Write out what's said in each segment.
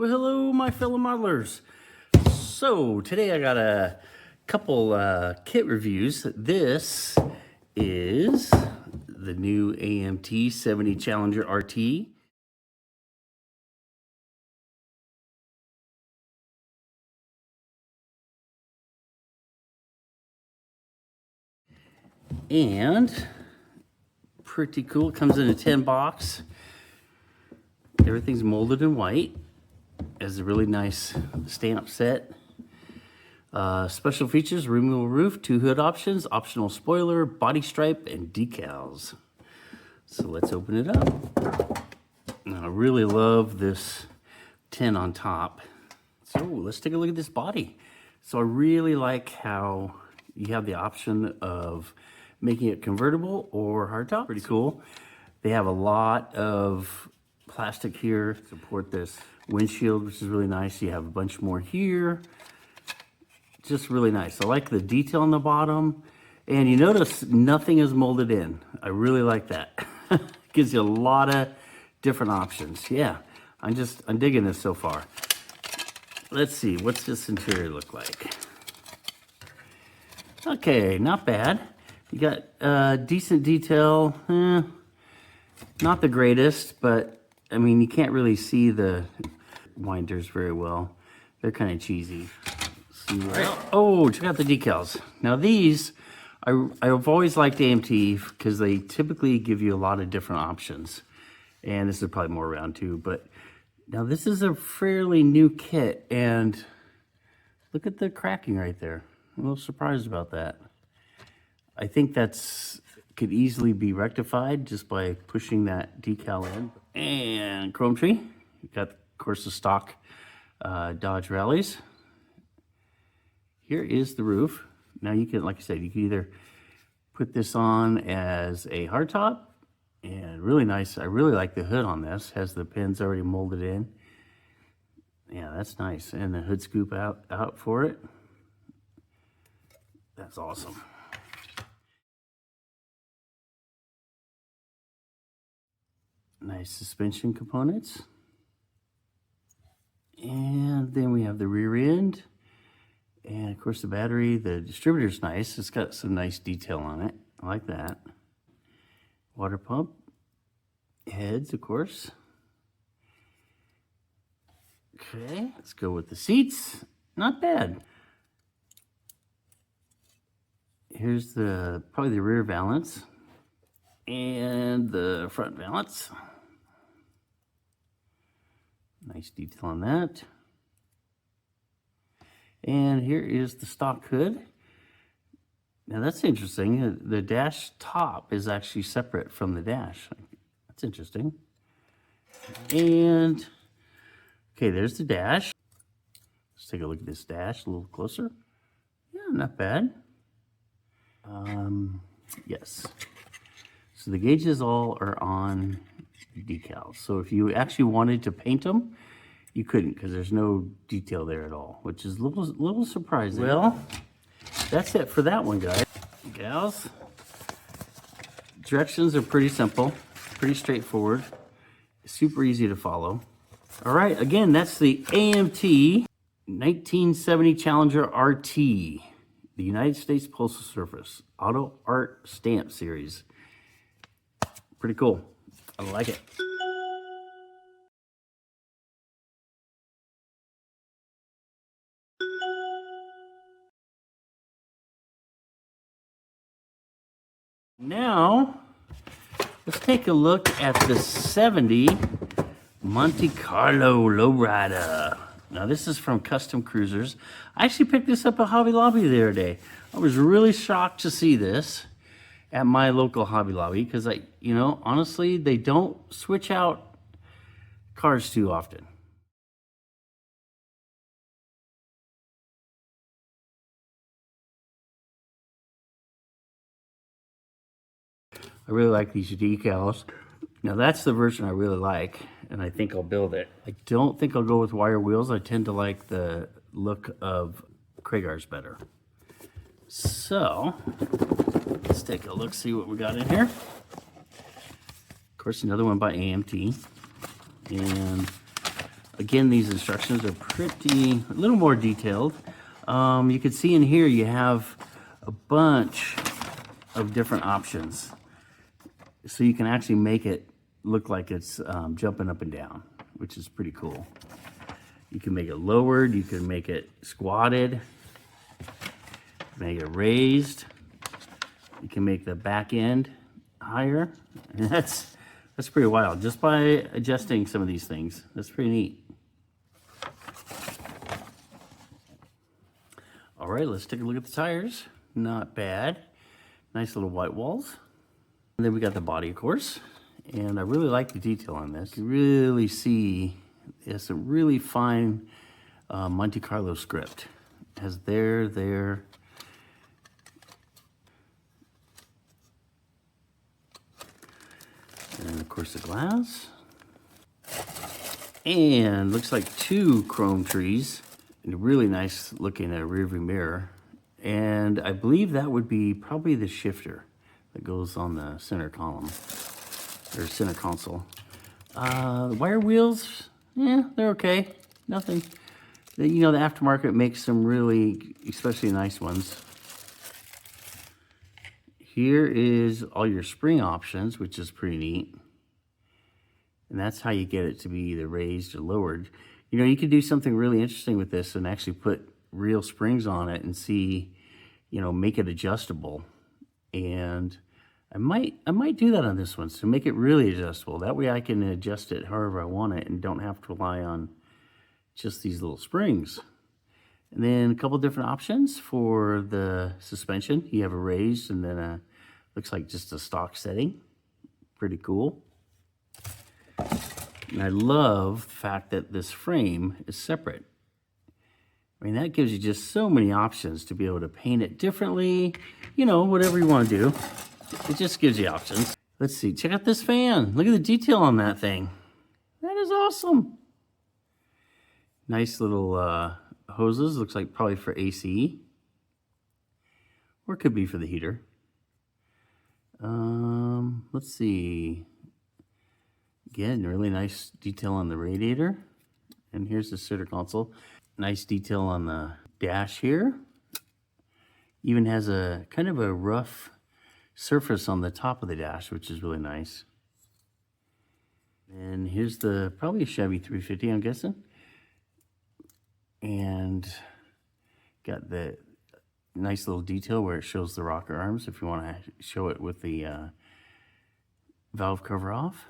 Well, hello, my fellow modelers. So today I got a couple kit reviews. This is the new AMT 70 Challenger RT. And pretty cool. It comes in a 10 box. Everything's molded in white. Has a really nice stamp set. Special features: removable roof, 2 hood options, optional spoiler, body stripe, and decals. So let's open it up. Now, I really love this tin on top. So let's take a look at this body. So I really like how you have the option of making it convertible or hardtop. Pretty cool. They have a lot of plastic here to support this windshield, which is really nice. You have a bunch more here. Just really nice. I like the detail on the bottom. And you notice nothing is molded in. I really like that. Gives you a lot of different options. Yeah, I'm digging this so far. Let's see, what's this interior look like? Okay, not bad. You got decent detail. Not the greatest, but I mean, you can't really see the winders very well. They're kind of cheesy. See, right? Oh, check out the decals. Now these, I've always liked AMT because they typically give you a lot of different options. And this is probably more around too, but now this is a fairly new kit, and look at the cracking right there. I'm a little surprised about that. I think could easily be rectified just by pushing that decal in. And chrome tree, you got, of course, the stock Dodge Rallies. Here is the roof. Now you can, like I said, you can either put this on as a hardtop, and really nice. I really like the hood on this. Has the pins already molded in. Yeah, that's nice. And the hood scoop out for it. That's awesome. Nice suspension components. And then we have the rear end. And of course the battery, the distributor's nice. It's got some nice detail on it. I like that. Water pump. Heads, of course. Okay, let's go with the seats. Not bad. Here's probably the rear valance and the front valance. Nice detail on that. And here is the stock hood. Now that's interesting. The dash top is actually separate from the dash. That's interesting. And okay, there's the dash. Let's take a look at this dash a little closer. Yeah, not bad. Yes. So the gauges all are on decals. So if you actually wanted to paint them, you couldn't, because there's no detail there at all, which is a little surprising. Well, that's it for that one, guys. Gals, directions are pretty simple, pretty straightforward, super easy to follow. All right, again, that's the AMT 1970 Challenger RT, the United States Postal Service Auto Art Stamp Series. Pretty cool. I like it. Now, let's take a look at the 70 Monte Carlo Lowrider. Now, this is from Custom Cruisers. I actually picked this up at Hobby Lobby the other day. I was really shocked to see this at my local Hobby Lobby because honestly, they don't switch out cars too often. I really like these decals. Now that's the version I really like, and I think I'll build it. I don't think I'll go with wire wheels. I tend to like the look of Kragars better. So let's take a look, see what we got in here. Of course, another one by AMT. And Again, these instructions are a little more detailed. You can see in here you have a bunch of different options. So you can actually make it look like it's jumping up and down, which is pretty cool. You can make it lowered, you can make it squatted, make it raised. You can make the back end higher. And that's pretty wild, just by adjusting some of these things. That's pretty neat. All right, let's take a look at the tires. Not bad. Nice little white walls. And then we got the body, of course. And I really like the detail on this. You can really see it's a really fine Monte Carlo script. It has there. And of course the glass. And looks like 2 chrome trees. And a really nice looking rear view mirror. And I believe that would be probably the shifter that goes on the center column, or center console. The wire wheels, yeah, they're okay. Nothing, you know, the aftermarket makes some really, especially nice ones. Here is all your spring options, which is pretty neat. And that's how you get it to be either raised or lowered. You know, you could do something really interesting with this and actually put real springs on it and see, you know, make it adjustable. And I might do that on this one, so make it really adjustable. That way I can adjust it however I want it and don't have to rely on just these little springs. And then a couple different options for the suspension. You have a raised and then looks like just a stock setting. Pretty cool. And I love the fact that this frame is separate. I mean, that gives you just so many options to be able to paint it differently, you know, whatever you want to do. It just gives you options. Let's see, check out this fan. Look at the detail on that thing. That is awesome. Nice little hoses, looks like probably for AC. Or it could be for the heater. Let's see. Again, really nice detail on the radiator. And here's the center console. Nice detail on the dash here. Even has a kind of a rough surface on the top of the dash, which is really nice. And here's probably a Chevy 350, I'm guessing. And got the nice little detail where it shows the rocker arms if you want to show it with the valve cover off.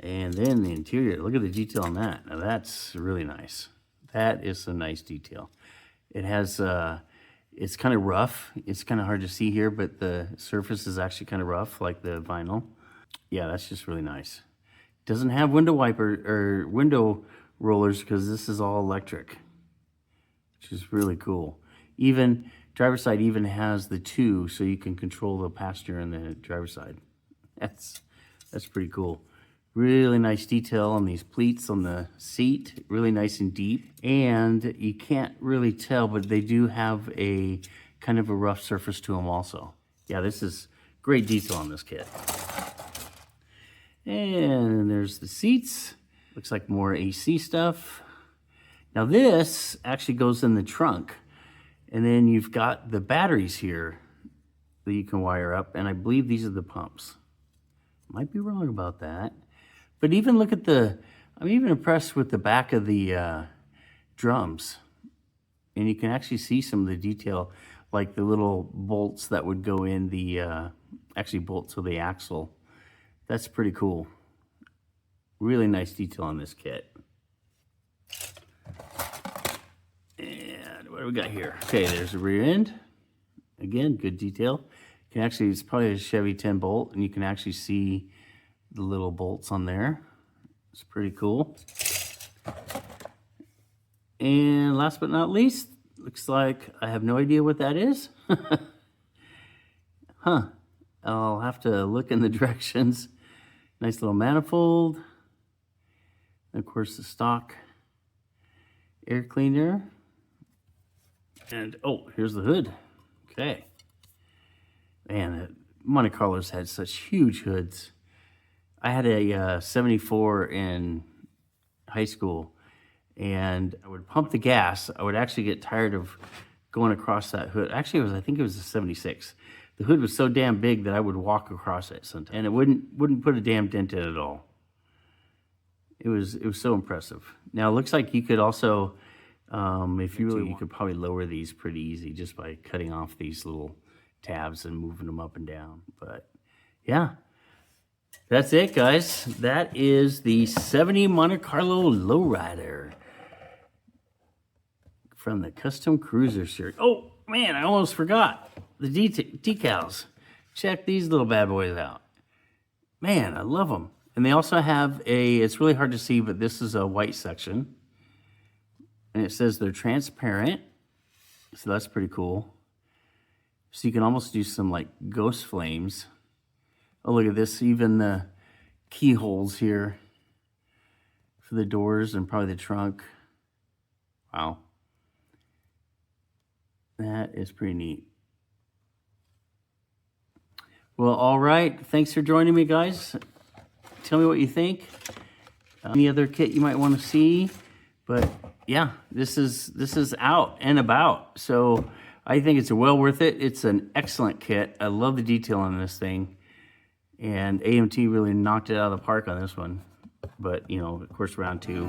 And then the interior, look at the detail on that. Now that's really nice. That is some nice detail. It has, it's kind of rough. It's kind of hard to see here, but the surface is actually kind of rough, like the vinyl. Yeah, that's just really nice. Doesn't have window wiper or window rollers because this is all electric, which is really cool. Even driver's side even has the 2, so you can control the passenger and the driver's side. That's pretty cool. Really nice detail on these pleats on the seat, really nice and deep. And you can't really tell, but they do have a kind of a rough surface to them also. Yeah, this is great detail on this kit. And there's the seats. Looks like more AC stuff. Now this actually goes in the trunk. And then you've got the batteries here that you can wire up. And I believe these are the pumps. Might be wrong about that. But even look at I'm even impressed with the back of the drums. And you can actually see some of the detail, like the little bolts that would go in the, actually bolts to the axle. That's pretty cool. Really nice detail on this kit. And what do we got here? Okay, there's the rear end. Again, good detail. You can actually, it's probably a Chevy 10 bolt, and you can actually see the little bolts on there. It's pretty cool. And last but not least, looks like I have no idea what that is. Huh. I'll have to look in the directions. Nice little manifold. And of course the stock air cleaner. And oh, here's the hood. Okay. Man, Monte Carlo's had such huge hoods. I had a 74 in high school, and I would pump the gas. I would actually get tired of going across that hood. Actually, I think it was a 76. The hood was so damn big that I would walk across it sometimes, and it wouldn't put a damn dent in it at all. It was so impressive. Now it looks like you could also, if you really, you could probably lower these pretty easy just by cutting off these little tabs and moving them up and down. But yeah, that's it, guys. That is the 70 Monte Carlo Lowrider from the Custom Cruiser series. Oh man, I almost forgot the decals. Check these little bad boys out. Man, I love them. And they also have it's really hard to see, but this is a white section. And it says they're transparent. So that's pretty cool. So you can almost do some like ghost flames. Oh, look at this. Even the keyholes here for the doors and probably the trunk. Wow. That is pretty neat. Well, all right. Thanks for joining me, guys. Tell me what you think. Any other kit you might want to see. But yeah, this is out and about. So I think it's well worth it. It's an excellent kit. I love the detail on this thing. And AMT really knocked it out of the park on this one. But, you know, of course, round two.